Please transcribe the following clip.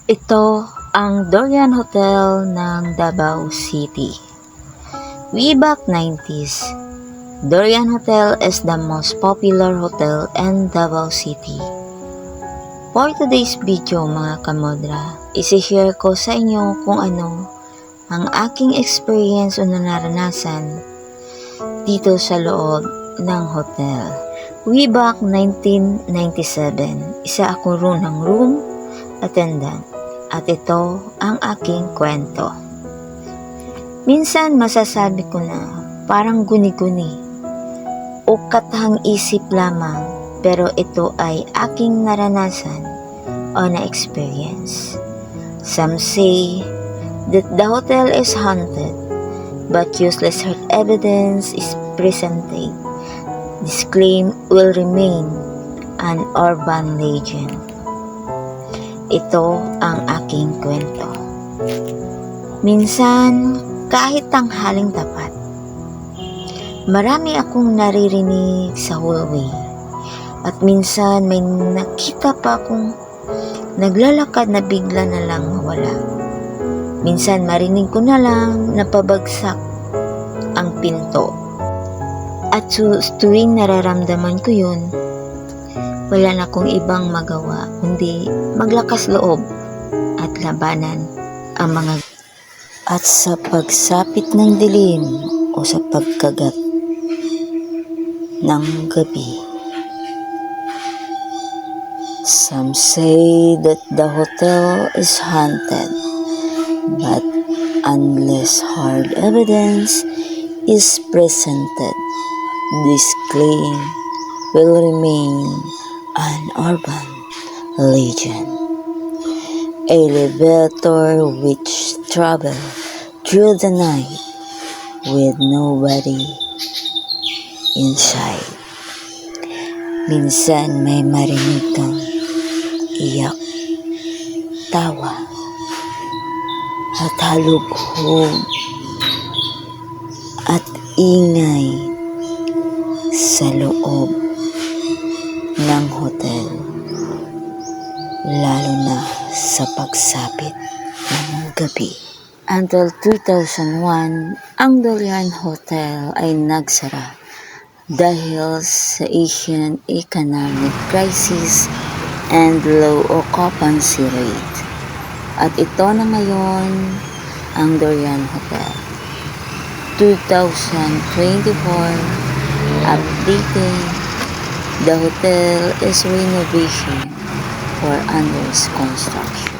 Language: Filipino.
Ito ang Dorian Hotel ng Davao City. Way back 90s, Dorian Hotel is the most popular hotel in Davao City. For today's video mga kamodra, isi-share ko sa inyo kung ano ang aking experience o naranasan dito sa loob ng hotel. Way back 1997, isa ako ron ng room attendant at ito ang aking kwento. Minsan masasabi ko na parang guni-guni o katahang isip lamang, pero ito ay aking naranasan o na-experience. Some say that the hotel is haunted, but useless hurt evidence is presented. This claim will remain an urban legend. Ito ang aking kwento. Minsan, kahit tanghaling tapat, marami akong naririnig sa hallway. At minsan may nakita pa akong naglalakad na bigla na lang mawala. Minsan marinig ko na lang na pabagsak ang pinto. At tuwing nararamdaman ko yun, wala na akong ibang magawa kundi maglakas loob at labanan ang mga. At sa pagsapit ng dilim o sa pagkagat ng gabi, some say that the hotel is haunted, but unless hard evidence is presented, this claim will remain an urban legend. Elevator which travel through the night with nobody inside. Minsan may marinig kang iyak, tawa, at halughog at ingay sa loob ng hotel, lalo na sa pagsapit ng gabi. Until 2001, ang Dorian Hotel ay nagsara dahil sa Asian economic crisis and low occupancy rate. At ito na ngayon ang Dorian Hotel. 2024, updated, the hotel is renovation for under construction.